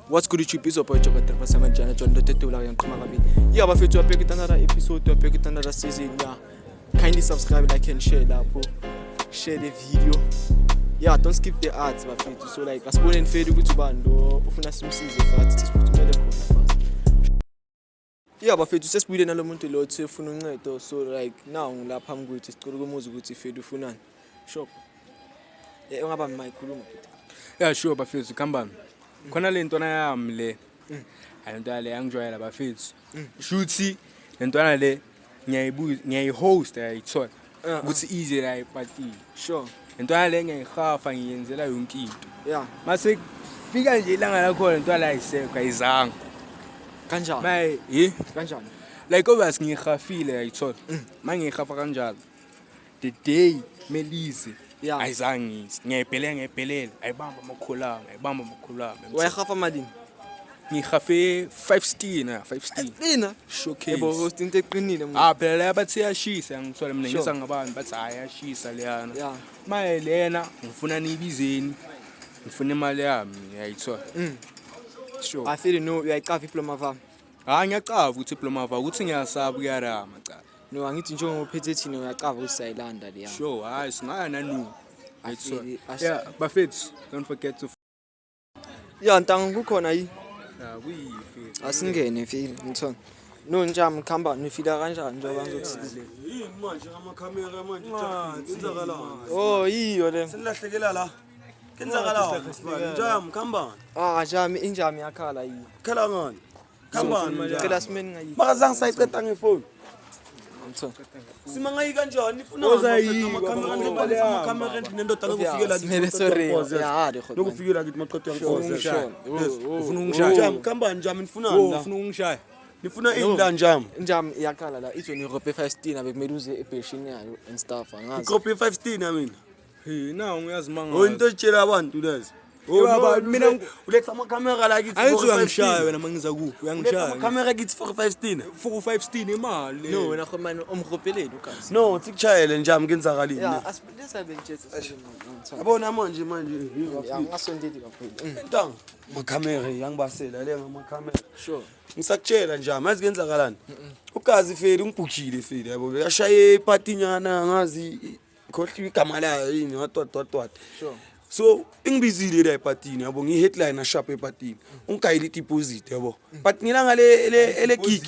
What's good YouTube is boy Joker Trapasama Jana John Dotula and Kamagabi. Yeah, but if you pick another episode to pick another season, yeah. Kindly subscribe, like and share that, bro. Share the video. Yeah, don't skip the ads, my friend. So like a spoon and fade to band or often some season fat to put together fast. Yeah, but if you just put an element to load so like now lap ham good to go good if you do funan. Shop. Yeah, I'm about my kulum. Yeah, sure, bafethu khambani. Khona le ntwana yami le. Ayintwana le yangijoyela bafethu. Shuthi le ntwana le ngiyayihost ayithola. Ukuthi easy la iparty. Sure. Le ntwana le ngiyayihafa ngiyenzela yonke into. Yeah. Mase fika nje ilanga lakho le ntwana la isekho ayizanga. Kanjani? Maye, kanjani? Like obvious ngihafile ayithola. Mangihafa kanjalo. The day Melise yeah. Ayizangi ngiyayibhelela ayibamba amakhulama wayahafa malini ngihafe 516 ina showcase yebo host into eqinile manje phela la bathi yashisa ngithola mina ngisa ngabantu bathi ayashisa leyana yeah maye lena ngifuna nibizeni ngifuna imali yami ngiyayithola sure I feel no uyayiqava diploma vami ngiyaqava ukuthi diploma vami ukuthi ngiyasaba ukuyarama cha no angithi njengoba uphethe thina uyaqava usayilanda leya sure hayi singaya nanu yeah bafethu don't forget to yeah ntanga kukhona yi kuyifi asingene feel ngithona no njami khamba nifika kanjani njengoba ngizokusiza yini manje amakhamera manje kwenzakala oh yiyo le senilahlekela la kwenzakala njami khambani jami injami yakhala yi khala ngani khambani ngicela simeni ngayi makazange sayiceda ngefoni ngithona simangayi kanjani nifuna amakhamera endini endoda lokufikela simele sorry ya lokufikela kithi maqedwe yangifoza ufuna ungishaya njami khambani njami nifunani la ufuna ungishaya nifuna ini la njami njami yakhala la ithi Europe 516 abekumele uze ebheshini yayo and stuff angazi copy 15 mina na ngiyazimanga into etshela abantu lezi baba mina uletha amakhamera la kithi ayizuyangishaya wena mangiza ku uyangishaya amakhamera kithi 415 415 imali no wena khomani umhopheleni ugazi no sikuchayele njami kenzakalini yeah asibe nje yabona manje ngasondeli kakhulu ntanga amakhamera yangibasela le ngamakhamera sure ngisakutshela njami yazi kenzakalani ugazi feli ungibhukhile feli yabo uyashaya ipatinyana ngazi khohliwe igama layo yini watwatwatwat sure so ingibizile la epatini yabo ngiheadline sharp epatini ungayili deposit yabo but ngilanga le gig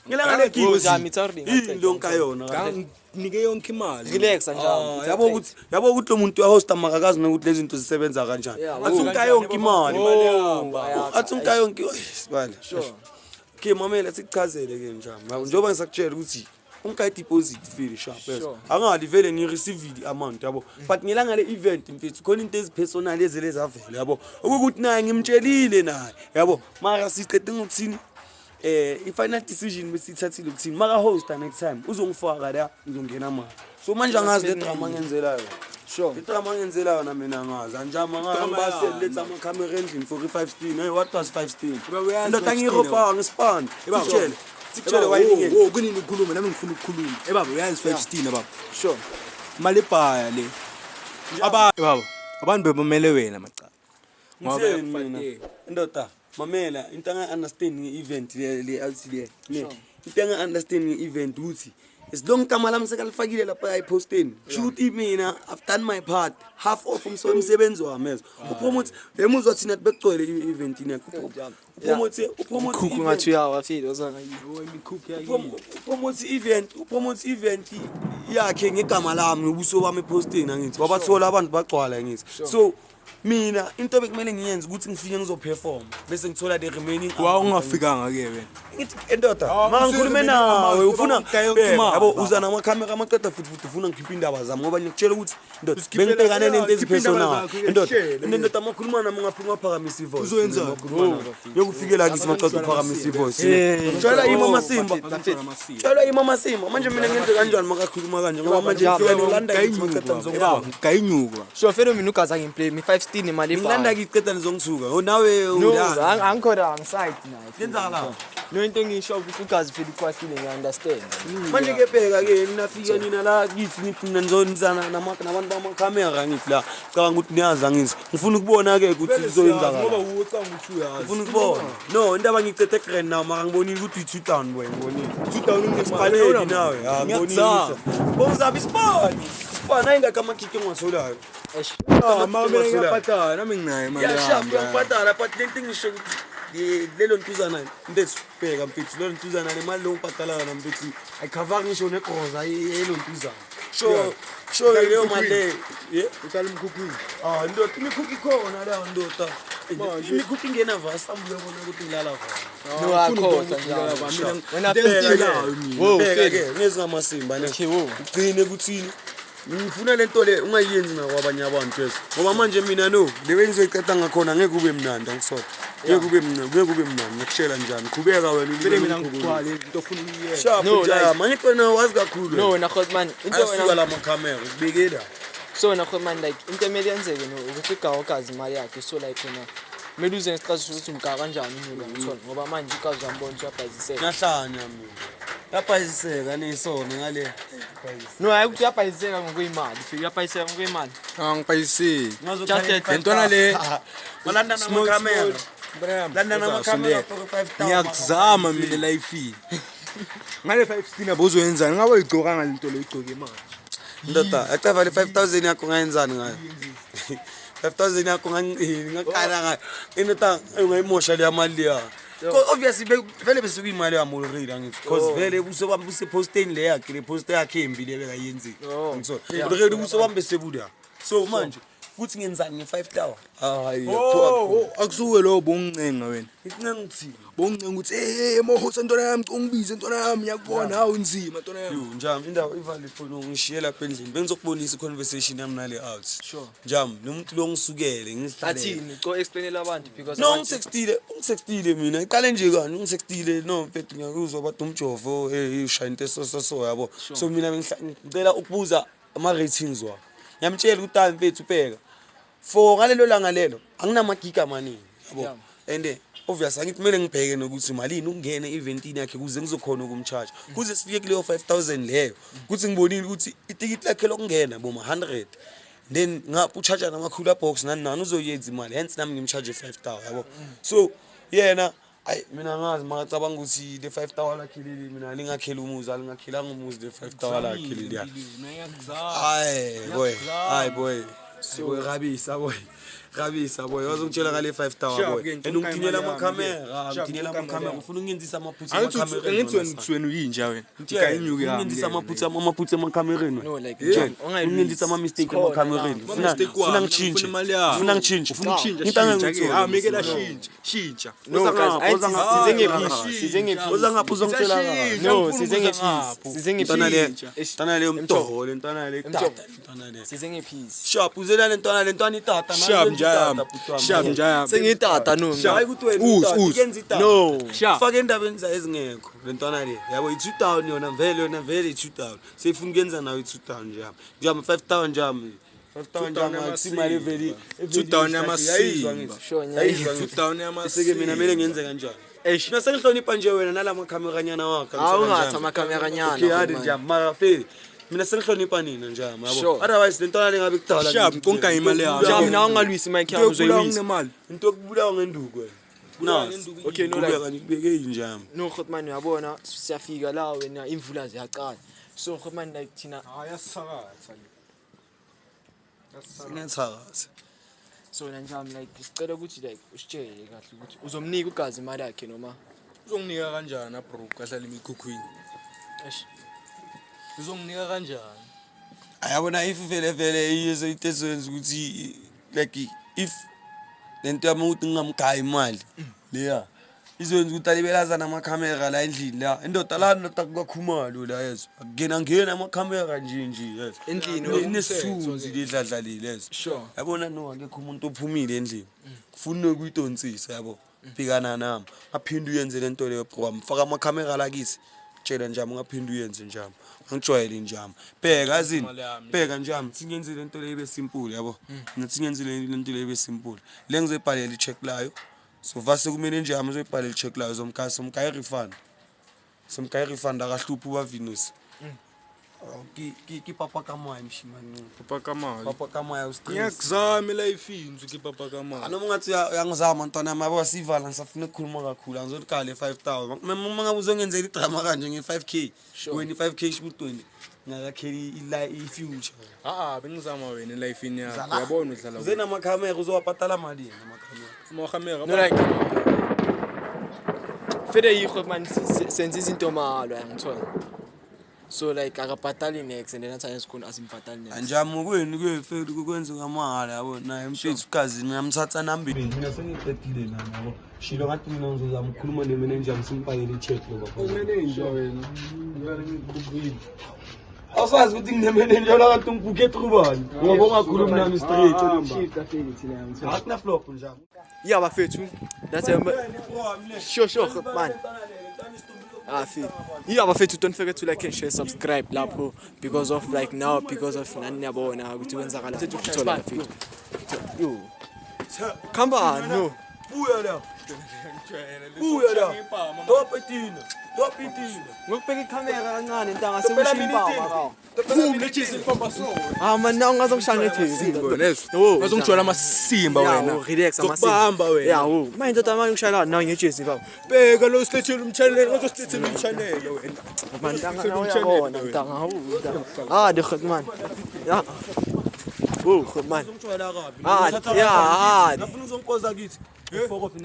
ngilanga le gig lonka yona nike yonke imali relax njalo yabo ukuthi lo muntu uyahosta makakazi nokuthi lezi zinto zisebenza kanjani athi ungayonke imali athi ungayonke sibale sure ke mamela sikuchazele ke njalo njengoba ngisakutshela ukuthi ungayi deposit fee sharp yes angali vele ni receive the amount yabo but ngilanga le event mfethu khona into ezipersonal ezavela yabo ukuthi naye ngimtshelile naye yabo mara siqede ngokuthini i-final decision besithathile ukuthini maka host next time uzongifaka la ngizongena manje so manje angazi le drama ngenzelayo sure idrama ngenzelayo na mina ngazi anjama ngambaseli letha amakhamera endlini for i-516 hey what was 516 ndoda ngiropa ngespan ebakutshela sikutshele wayini kunini ukhuluma nami ngifuna ukukhuluma baba uyazi 516 baba sure mali ebhaya le baba abantu bebomele wena macala ngitheni mina ndoda mamela into understand nge-event le outside le into understand nge-event ukuthi esilong igama lami sekalifakile lapha eposteni shoot mina I've done my part half of umsebenzi wami ezo upromote emuzwa thina bekugcwele i-event yakho upromote khukhu ngathi uyawafile uzanga upromote event yakhe ngegama lami ubuso bami eposteni angithi wabathola abantu bagcwala ngithi so mina into bekumele ngiyenze ukuthi ngifike ngizoperform bese ngithola the remaining ungafikanga ke wena ngithi endoda maka ngikhulume nawe ufuna yabo uza namakhamera amaqeda futhi ufuna ngikhiphe indaba zami ngoba ngikutshela ukuthi ndoda bengibhekane nento ezipersonal endoda amakhuluma nami ngaphuma ngaphakamisa ivoice uzoyenza yokufikela kithi maqeda uphakamisa ivoice ngitshela imama Simba manje mina ngenze kanjani makakhuluma kanje ngoba manje ngifika ngilanda ngithi maqeda ngizongaba sure felo mina ugaza ngimplay mi 516 imali ngilanda ngiceda ngizongithuka nawe angikhoda angiside naye ngenzakala no into engisho ukuthi ugazi phela ukwakile ngiya-understand manje ke bheka-ke ninafika nina la kithi ngithi mina nizonizana nabantu bamakhamera ngithi la cabanga ukuthi niyazi angithi ngifuna ukubona-ke ukuthi lizoyenzakala ngifuna ukubona no indaba ngicethe egrand naw mara ngibonile ukuthi uyi-2 boy ngibonile 2 unesipaledi nawe ngibonile bongizabe isipani naye ngakho amakhikhi engiwatholayo ngiyaphatana nami nginayo imali yami ngiyaphatana but lento engisho ukuthi lelo ntuzana mfethu bheka mfethu lelo ntuzana le mali lo ngibhatalayo na mfethu ayikhavanga ngisho negroza yelo ntuzana sho leyo mali le uhlala emkhukhwini ndoda imikhukhu ikhona leyo ndoda imikhukhu ingena vasi ambuye bona ukuthi ngilala vasi ngezingamasimba ugcine kuthini ngifuna lento le ungayenzi nakwabanye abantu lezo ngoba manje mina no lewe ngizoyiceda ngakhona ngeke ube mnandi angisola ngeke ube mnandi ngikushela njani qhubeka wena vele mina ngigcwale into ofuna uyenza shapho jama ngicela wazi kakhulu no nakhot man into wena la makhamera ubekela so nakhot man like into emele yenzeke no ukuthi igawogazi imali yakhe so like khona kumele uze nesiqhazo ukuthi umgaka kanjani ngithola ngoba manje igazi zambona uyabhaziseka nahlanya mina yapayiseka nesona ngale no hayi ukuthi uyabhaziseka ngokuyimali fika uyabhaziseka ngokuyimali angipayiseki just lentwana le malanda namakhamera landa namakhamera ngiyakuzama mina life ngale 516 abuzoyenzani ngabe uyigcoka ngalento le igcoke manje ndoda acava le 5000 yakho ngayenzani ngayo 5000 yakho ngaqala ngayo inota ungayimosha le mali ya obviously vele besuka imali yami already angithi because vele ubuso bami buseposteni le yakhe le post yakhe embi le bekayenzile ngitho already ubuso bami besebuda so manje kuthi ngenzani nge5 tower hayi akusuke lo bongincenga wena ngicinga ngithini bongincenga ukuthi moho sentona yami ungibize entona yami ngiyakubona hawu nzima entona yami njami indawo ivali phone ngishiye lapha endlini bengizokubonisa i-conversation yami nale out sure njami nomuntu lo ngisukele ngihlathini co explainela abantu because no ngisextile mina iqale nje kani ngisextile no mfethu ngiyakuzwa bathi umjovo ushayinte so yabo so mina ngicela ukubuza ama ratings wa ngiyamtshela ukuthi mfethu ubheka for ngalelo langa lelo anginamagiga amaningi yabo and obviously angithi kumele ngibheke nokuthi malini ukungena eventini yakhe kuze ngizokhona ukumcharge kuze sifike kuleyo 5000 leyo kuthi ngibonile ukuthi itikiti lakhe lokungena boma 100 then ngapha ucharge nama cooler box nani uzoyenza imali hence nami ngimcharge 5000 yabo so yena ay mina ngazi makacabanga ukuthi le 5000 lakhe leli mina lingakhela umuzi alingakhilanga umuzi le 5000 lakhe leli ya ay boy so rabisa boy wazongitshela ngale 5000 boy and ungithinyela amakhamera ufuna ungenzisa amaphutha amakhamera angithi wena uyinja wena ngikayinyuke yami ungenzisa amaphutha amakhamereni no like ungenzisa ama mistake amakhamereni ufuna ngichinje mekela shintsha no sizenge uzangapha uzongitshela no sizenge ntana le umtoho le ntana le sizenge peace sharp uzela le ntwana itata sharp njaya sengitata no hayi ukuthi wena uyenza itata no faka endabeni za ezingekho le ntwana le yabo i2000 yona vele i2000 seyifuna kuyenza nayo i2000 njami 5000 njami 5000 asimali veli 2000 yamasimba seke mina mele ngenze kanjani mina sengihlonipha nje wena nalama camera nyana wakhe awungathi amakhamera nyana okay hadi njami mara feli mina sengihlonipha nina njami yabo otherwise le ntwana le ngabe kudala sharp konka imali yakho njami mina ungalwisi mic yami uzoyiwisa into okubulawa ngenduku wena okay no like ngibeke njami no Khotman uyabona siyafika la wena imvula ziyaqala so Khotman like thina ayasakatha singathakaza so njami like sicela ukuthi like usitshele kahle ukuthi uzomnika ugazi imali yakhe noma uzonginika kanjani bro kahlala imikhukhwini uzonginika kanjani ayabona if vele iyezo itesenza ukuthi like if lento yami ukuthi ngingamgaya imali leya izwenza ukuthi alibelazana amakhamera la endlini la indoda la notakukhumalo la yezo ngena amakhamera nje yes endlini inesithunzi ledladlalile lezo sure yabona no akekho umuntu ophumile endlini kufuna ukuyidonsisa yabo bhekana nami aphinde uyenze lento leyo bro mfaka amakhamera la kithi tshela njami ungaphinde uyenze njami angijwayele njami bheka azini bheka njami singenze lento leyo ibe simple yabo nathi singenze lento leyo ibe simple le ngizebhalela icheck layo so vase kumele nje hamba uzoyibhalela check la somkaya refund akahluphi ubavinus ki papa kamaya mshimani papa kamaya ustress ngiyakuzama elifini uki papa kamaya anoma ngathi uyangizama ntwana yami yabo sivala ngisafuna ukukhuluma kakhulu angizokale 5000 uma ngabe uzongenzela idrama kanje nge5k wena i5k shibutweni ngakakheli i-future bengizama wena elifini yakho uyabona udlala uzena amakhamera uzowapatala malini amakhamera no like fede yigo man senze izinto malo yangithola so like akabhatali next and then athi esikhona asimbhatali next anjami kwenu kwefeli kukwenza kwamahala yabo naye mfethu kazi ngamthatha nambili mina sengiqedile nami yabo shilo ngathi mina ngizozama ukukhuluma nemanager msimpakele i-check lo baba manager wena asazi ukuthi nginemanager la kanti ngibhuke trubani ngoba ungakhulumi nami straight akuna flop njalo yeah bafethu that's sure man fit yeah bafethu don't forget to like and share subscribe lapho because of like now because of nani yabona ukuthi kwenzakala sethu ukuthola bafethu yo come on no buya la top 18 ngokubeka ikamera kancane ntanga sekushimpama mana ungazongishaya ngejezi ngazongijwala amasimba wena relax amasimba wena yawo manje indoda manje ngishayela nawe ngejezi baba bheka lo stethela umchannel ngazostethela umchannel wena mantanga uyabona ntanga de goed man ja man ngifuna uzonkoza kithi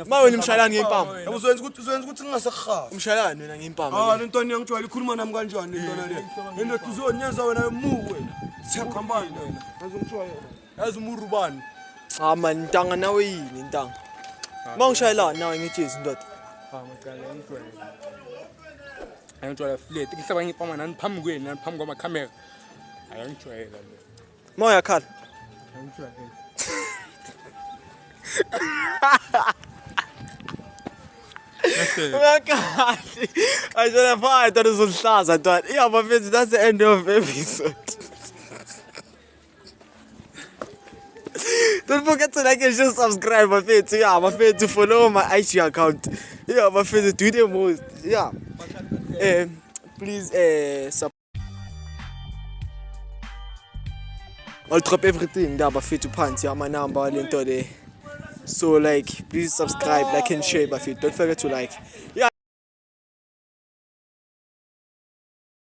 mawena umshayelani ngempama uzoyenza ukuthi ngingasekhafa umshayelani wena ngempama lentoni yangijwayela ikhuluma nami kanjani lentona le endoda uzonyenza wena emuwe siyakhambana wena yazi umurubani man ntanga nawe yini ntanga mawungishayelani nawe ngejezi ndoda ayangijwayela flat ngihlaba ngempama nani phambi kwenu nani phambi kwamakhamera ayangijwayela lo mawuyakhala Uyakhathi. I should have fired that uzosihlaza ntwana. Yeah bafethu that's the end of episode. Don't forget to like and share subscribe bafethu. Yeah bafethu follow my IG account. Yeah bafethu do the most. Yeah. Please I'll drop everything there bafethu phansi ama number lento le. So like please subscribe, like and share bafethu. Don't forget to like. Yeah.